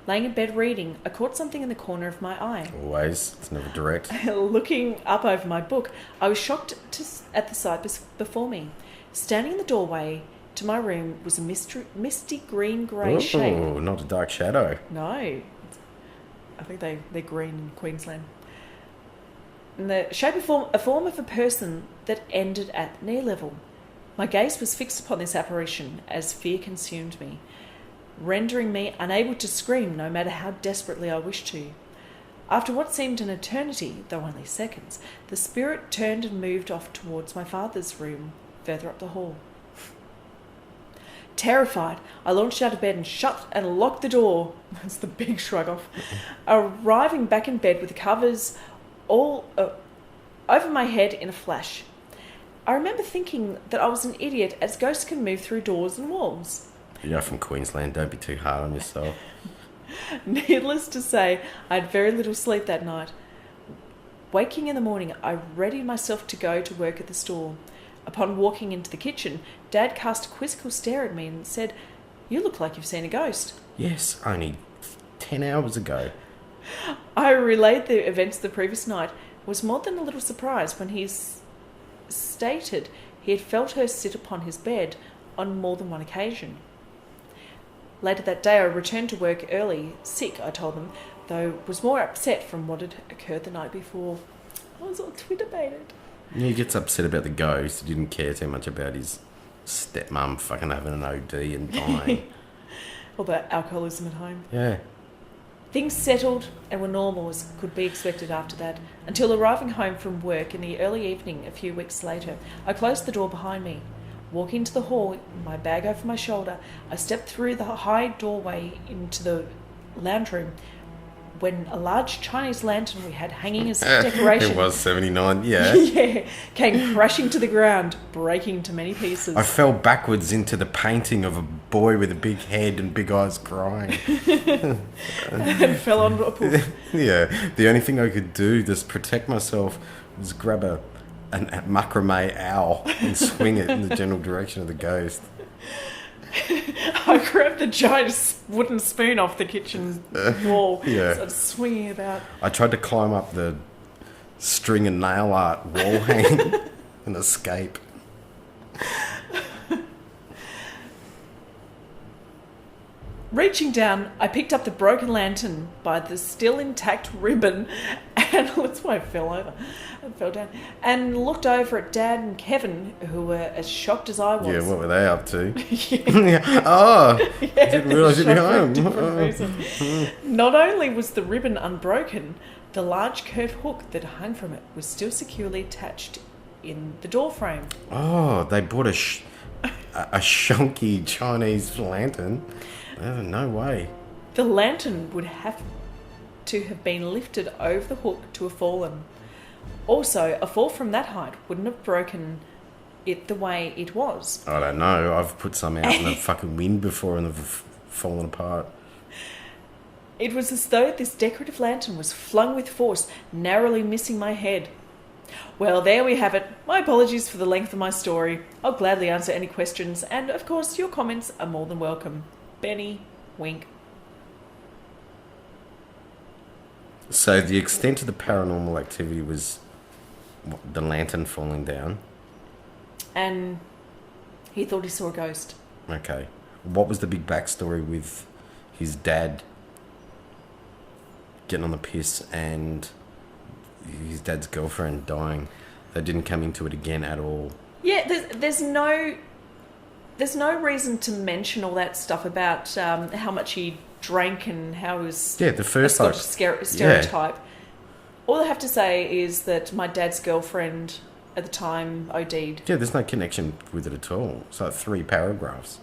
Laying in bed reading, I caught something in the corner of my eye. Always. It's never direct. Looking up over my book, I was shocked at the sight before me. Standing in the doorway to my room was a misty green-grey shape. Oh, not a dark shadow. No. I think they're green in Queensland. And the shape a form of a person that ended at knee level. My gaze was fixed upon this apparition as fear consumed me, rendering me unable to scream no matter how desperately I wished to. After what seemed an eternity, though only seconds, the spirit turned and moved off towards my father's room, further up the hall. Terrified, I launched out of bed and shut and locked the door. That's the big shrug off. Arriving back in bed with the covers all over my head in a flash. I remember thinking that I was an idiot, as ghosts can move through doors and walls. You're from Queensland, don't be too hard on yourself. Needless to say, I had very little sleep that night. Waking in the morning, I readied myself to go to work at the store. Upon walking into the kitchen, Dad cast a quizzical stare at me and said, "You look like you've seen a ghost." Yes, only 10 hours ago. I relayed the events of the previous night, was more than a little surprised when he stated he had felt her sit upon his bed on more than one occasion. Later that day I returned to work early, sick, I told them, though was more upset from what had occurred the night before. I was all Twitter-baited. He gets upset about the ghost. He didn't care too much about his stepmum fucking having an OD and dying. Or the alcoholism at home. Yeah. Things settled and were normal as could be expected after that, until arriving home from work in the early evening a few weeks later, I closed the door behind me. Walking to the hall, my bag over my shoulder, I stepped through the high doorway into the lounge room when a large Chinese lantern we had hanging as decoration... It was 79, yeah. Yeah, came crashing to the ground, breaking to many pieces. I fell backwards into the painting of a boy with a big head and big eyes crying. And fell onto a poof. Yeah, the only thing I could do to protect myself was grab a macrame owl and swing it in the general direction of the ghost. I grabbed the giant wooden spoon off the kitchen wall, yeah. started swinging it about. I tried to climb up the string and nail art wall hanging and escape. Reaching down, I picked up the broken lantern by the still intact ribbon, and that's why I fell over. I fell down and looked over at Dad and Kevin, who were as shocked as I was. Yeah, what were they up to? Yeah. Oh, yeah, I didn't realise you'd be home. Not only was the ribbon unbroken, the large curved hook that hung from it was still securely attached in the door frame. Oh, they bought a shunky Chinese lantern. Oh, no way. The lantern would have to have been lifted over the hook to have fallen. Also, a fall from that height wouldn't have broken it the way it was. I don't know. I've put some out in the fucking wind before and they've fallen apart. It was as though this decorative lantern was flung with force, narrowly missing my head. Well, there we have it. My apologies for the length of my story. I'll gladly answer any questions, and of course your comments are more than welcome. Benny, wink. So the extent of the paranormal activity was the lantern falling down. And he thought he saw a ghost. Okay. What was the big backstory with his dad getting on the piss and his dad's girlfriend dying? They didn't come into it again at all. Yeah, there's no reason to mention all that stuff about how much he drank and how he was the first a Scottish stereotype. Yeah. All I have to say is that my dad's girlfriend at the time OD'd. Yeah, there's no connection with it at all. It's like 3 paragraphs.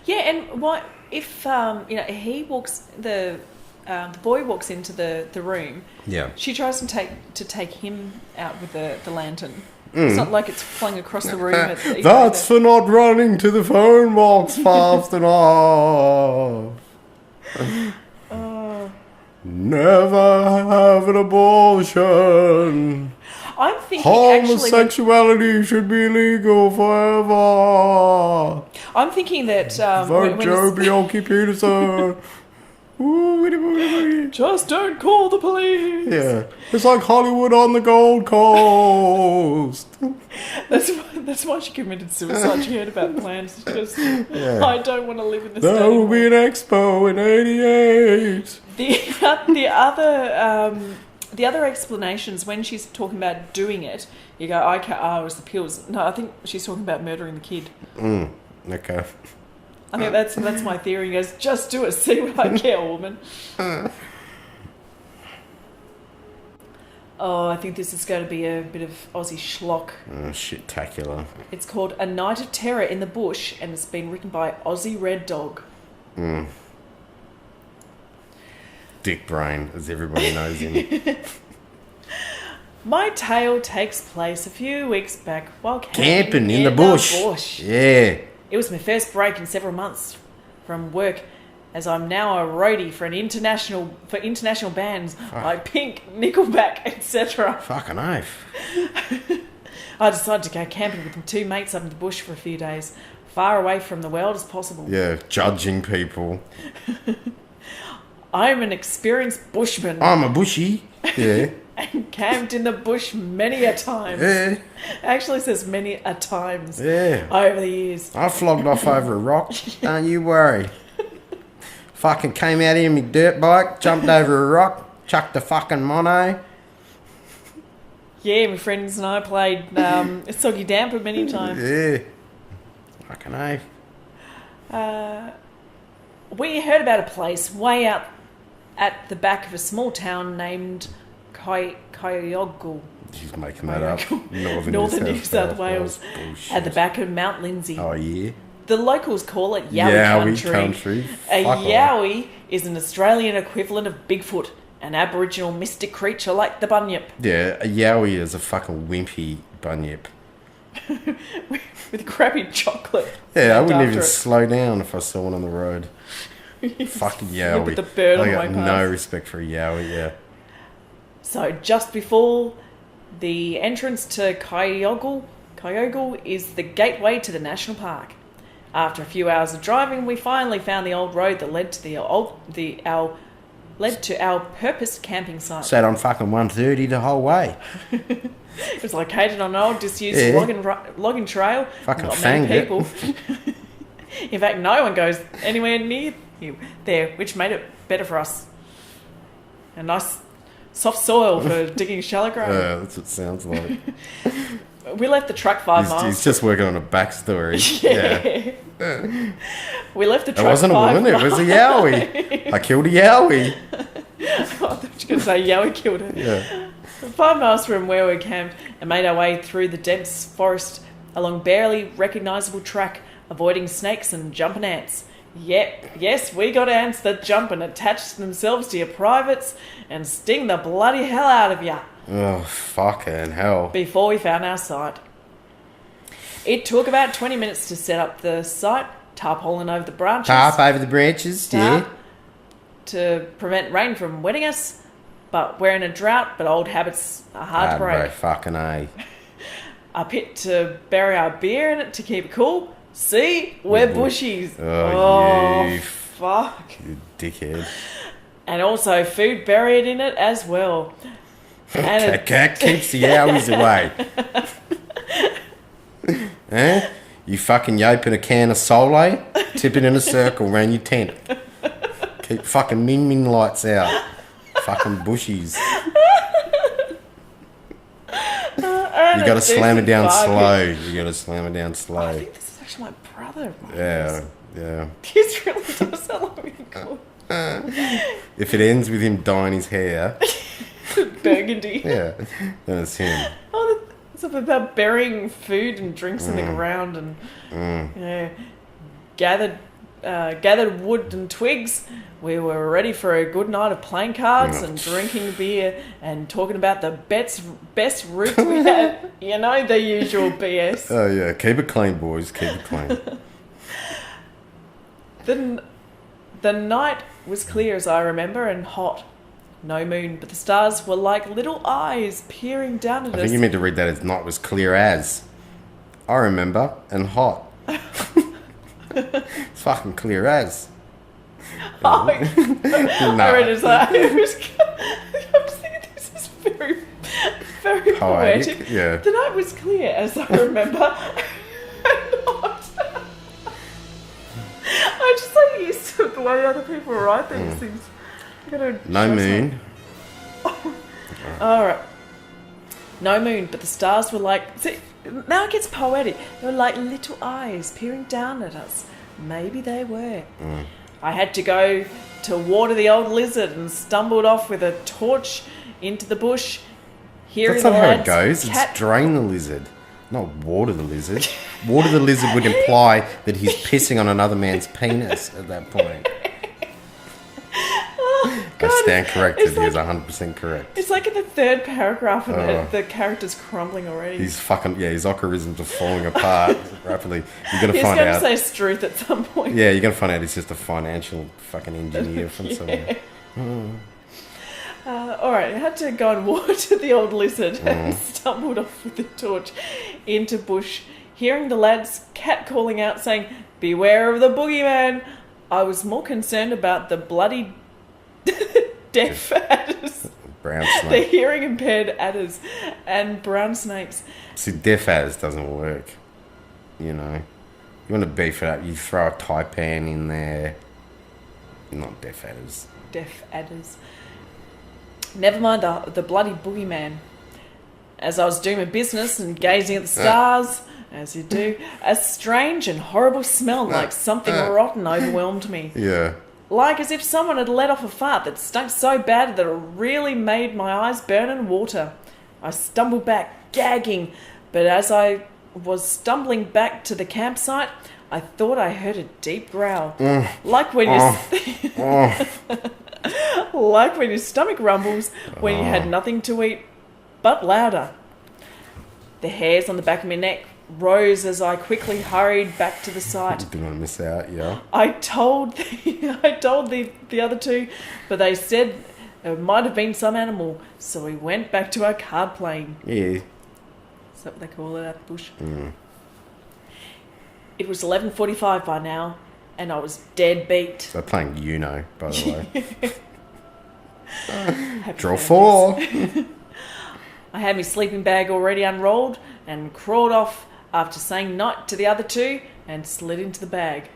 Yeah, and what if he walks the boy walks into the room. Yeah. She tries to take him out with the lantern. It's not like it's flung across the room. That's for not running to the phone box fast enough. Never have an abortion. I'm thinking homosexuality should be legal forever. I'm thinking that vote Joe Bjelke Peterson. Just don't call the police. Yeah, it's like Hollywood on the Gold Coast. That's why she committed suicide. She heard about plans. Just, I don't want to live in this. There will be an expo in '88. The other explanations when she's talking about doing it, you go, okay, it was the pills. No, I think she's talking about murdering the kid. Okay. I think that's my theory. He goes, just do it, see what I get, woman. Oh, I think this is going to be a bit of Aussie schlock. Shit-tacular. It's called A Night of Terror in the Bush, and it's been written by Aussie Red Dog. Dick brain, as everybody knows him. My tale takes place a few weeks back while camping in the bush. Yeah. It was my first break in several months from work, as I'm now a roadie for international bands like Pink, Nickelback, etc. Fucking oath. I decided to go camping with my 2 mates up in the bush for a few days, far away from the world as possible. Yeah, judging people. I'm an experienced bushman. I'm a bushy. Yeah. And camped in the bush many a time. Yeah. Actually says many a times. Yeah. Over the years. I flogged off over a rock. Don't you worry. Fucking came out here in my dirt bike, jumped over a rock, chucked the fucking mono. Yeah, my friends and I played Soggy Damper many times. Yeah. Fucking oath. We heard about a place way out at the back of a small town named Kyogo. She's making that up. Northern New South Wales. At the back of Mount Lindsay. Oh, yeah? The locals call it Yowie country. A Yowie is an Australian equivalent of Bigfoot, an Aboriginal mystic creature like the bunyip. Yeah, a Yowie is a fucking wimpy bunyip. With crappy chocolate. Yeah, I wouldn't even slow down if I saw one on the road. Fucking Yowie. With the bird I on my got path. no respect for a Yowie, yeah. So just before the entrance to Kyogle is the gateway to the national park. After a few hours of driving, we finally found the old road that led to our purposed camping site. Sat on fucking 130 the whole way. It was located on an old disused logging trail. Fucking Not many fanged people. In fact, no one goes anywhere near there, which made it better for us. A nice soft soil for digging shallow grave. Yeah, that's what it sounds like. We left the truck 5 miles. He's just working on a backstory. Yeah. We left the truck 5 miles. It wasn't a woman, it was a Yowie. I killed a Yowie. I thought you were going to say Yowie killed her. Yeah. 5 miles from where we camped and made our way through the dense forest along barely recognisable track, avoiding snakes and jumping ants. Yes, we got ants that jump and attach themselves to your privates and sting the bloody hell out of you. Oh, fucking hell. Before we found our site. It took about 20 minutes to set up the site, tarpaulin over the branches. Tarp over the branches, yeah. To prevent rain from wetting us. But we're in a drought, but old habits are hard to break. Bro, fucking A. A pit to bury our beer in it to keep it cool. See? We're bushies. Oh, you fuck. You dickhead. And also food buried in it as well. And Cat keeps the Yowies away. Eh? You fucking open a can of Solo, tip it in a circle around your tent. Keep fucking min lights out. Fucking bushies. You gotta slam it down slow. You gotta slam it down slow. I think this is actually my brother. Yeah. This really does sound like really cool. If it ends with him dyeing his hair. Burgundy. Yeah, then it's him. Oh, it's about burying food and drinks in the ground and gathered wood and twigs. We were ready for a good night of playing cards and drinking beer and talking about the best route we had. You know, the usual BS. Oh yeah, keep it clean, boys. Keep it clean. The night was clear as I remember and hot. No moon, but the stars were like little eyes peering down at us. I think you meant to read that as night was clear as. I remember, and hot. It's fucking clear as. Oh, I read it as that. I was thinking this is very, very poetic. Yeah. The night was clear as I remember, and hot. I just like used to the way other people write these things. No moon. Alright. No moon, but the stars were like... See, now it gets poetic. They were like little eyes peering down at us. Maybe they were. I had to go to water the old lizard and stumbled off with a torch into the bush. That's not how it goes. It's drain the lizard, not water the lizard. Water the lizard would imply that he's pissing on another man's penis at that point. God, I stand corrected. He is 100% correct. It's like in the third paragraph and the character's crumbling already. He's fucking... Yeah, his ocharisms are falling apart rapidly. You're going to find He's out... going to say Struth at some point. Yeah, you're going to find out he's just a financial fucking engineer from somewhere. Alright, I had to go and water the old lizard and stumbled off with the torch into bush. Hearing the lads cat calling out saying, "Beware of the boogeyman," I was more concerned about the bloody... deaf adders, brown snake. The hearing impaired adders and brown snakes. See, deaf adders doesn't work. You know, you want to beef it up. You throw a taipan in there. Not deaf adders. Deaf adders. Never mind the bloody boogeyman. As I was doing my business and gazing at the stars, as you do, a strange and horrible smell like something rotten overwhelmed me. Yeah. Like as if someone had let off a fart that stunk so bad that it really made my eyes burn and water. I stumbled back, gagging, but as I was stumbling back to the campsite, I thought I heard a deep growl. Like when like when your stomach rumbles when you had nothing to eat, but louder. The hairs on the back of my neck rose as I quickly hurried back to the site. Didn't want to miss out, yeah. I told the other two, but they said it might have been some animal, so we went back to our card playing. Yeah. Is that what they call it out the bush? It was 11:45 by now, and I was dead beat. They're playing Uno, by the way. Draw 4. I had my sleeping bag already unrolled and crawled off after saying night to the other two and slid into the bag.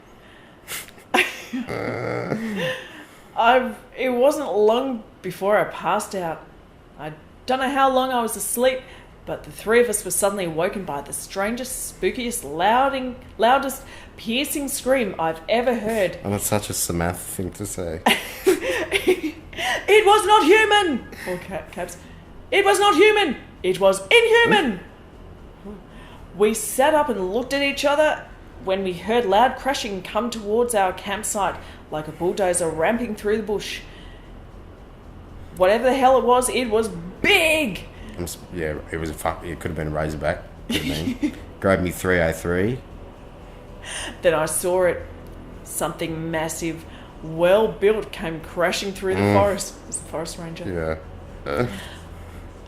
It wasn't long before I passed out. I don't know how long I was asleep, but the three of us were suddenly awoken by the strangest, spookiest, loudest, piercing scream I've ever heard. And that's such a Samantha thing to say. It was not human! Or caps. It was not human! It was inhuman! We sat up and looked at each other when we heard loud crashing come towards our campsite like a bulldozer ramping through the bush. Whatever the hell it was big! Yeah, it was it could have been a Razorback. Could have been. Grabbed me 303. Then I saw it. Something massive, well built, came crashing through the forest. It was the forest ranger. Yeah.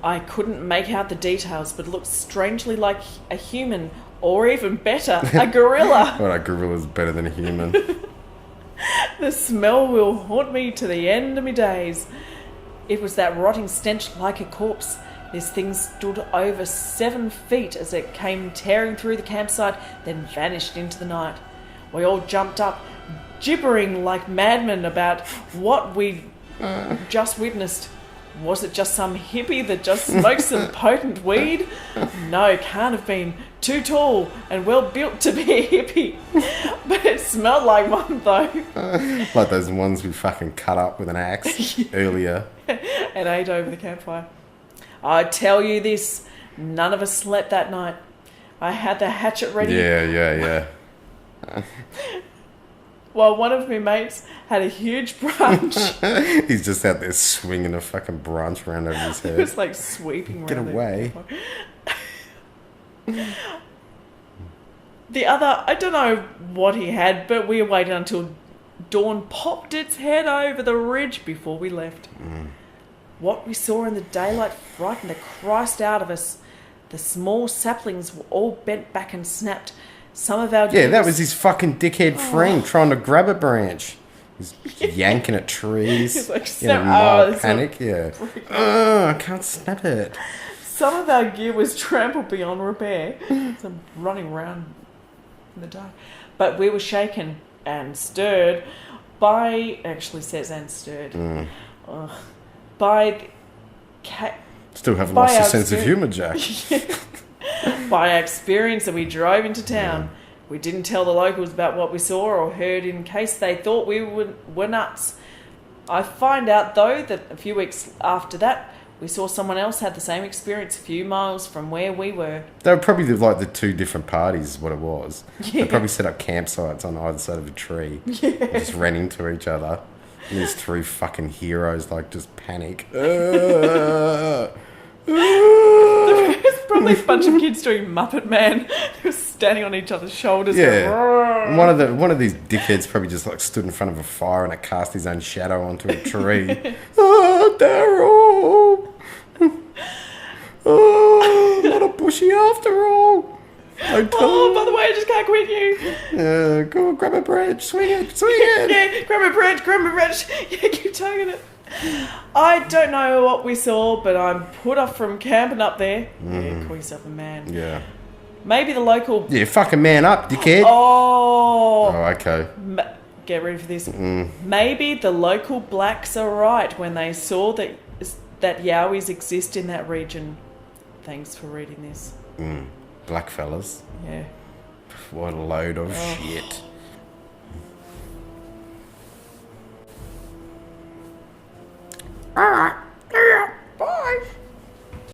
I couldn't make out the details, but it looked strangely like a human, or even better, a gorilla. Well, a gorilla's better than a human. The smell will haunt me to the end of my days. It was that rotting stench like a corpse. This thing stood over 7 feet as it came tearing through the campsite, then vanished into the night. We all jumped up, gibbering like madmen about what we'd just witnessed. Was it just some hippie that just smoked some potent weed? No, can't have been. Too tall and well built to be a hippie. But it smelled like one though. Like those ones we fucking cut up with an axe earlier. And ate over the campfire. I tell you this, none of us slept that night. I had the hatchet ready. Yeah. While one of my mates had a huge branch. He's just out there swinging a fucking branch around over his head. It was like sweeping around. Get away. The other, I don't know what he had, but we waited until dawn popped its head over the ridge before we left. What we saw in the daylight frightened the Christ out of us. The small saplings were all bent back and snapped. Some of our that was his fucking dickhead friend trying to grab a branch. He's yanking at trees. He's like, in a mild panic. I can't snap it. Some of our gear was trampled beyond repair. So I'm running around in the dark. But we were shaken and stirred by... Actually says and stirred. By... Still haven't lost your sense of humour, Jack. By our experience that we drove into town. We didn't tell the locals about what we saw or heard in case they thought we were nuts. I find out, though, that a few weeks after that, we saw someone else had the same experience a few miles from where we were. They were probably like the two different parties is what it was. Yeah. They probably set up campsites on either side of a tree. Yeah. And just ran into each other. And these three fucking heroes like just panic. There's probably a bunch of kids doing Muppet Man. They were standing on each other's shoulders. Yeah. One of these dickheads probably just like stood in front of a fire and it cast his own shadow onto a tree. Oh, Daryl! Oh, not a bushy after all. By the way, I just can't quit you. Go on, grab a branch, swing it. Yeah, grab a branch. Yeah, keep tugging it. I don't know what we saw, but I'm put off from camping up there. Yeah, call yourself a man. Yeah. Maybe the local... Yeah, fucking man up, dickhead. Oh, okay. Get ready for this. Maybe the local blacks are right when they saw that Yowies exist in that region. Thanks for reading this. Black fellas. Yeah. What a load of shit. Alright.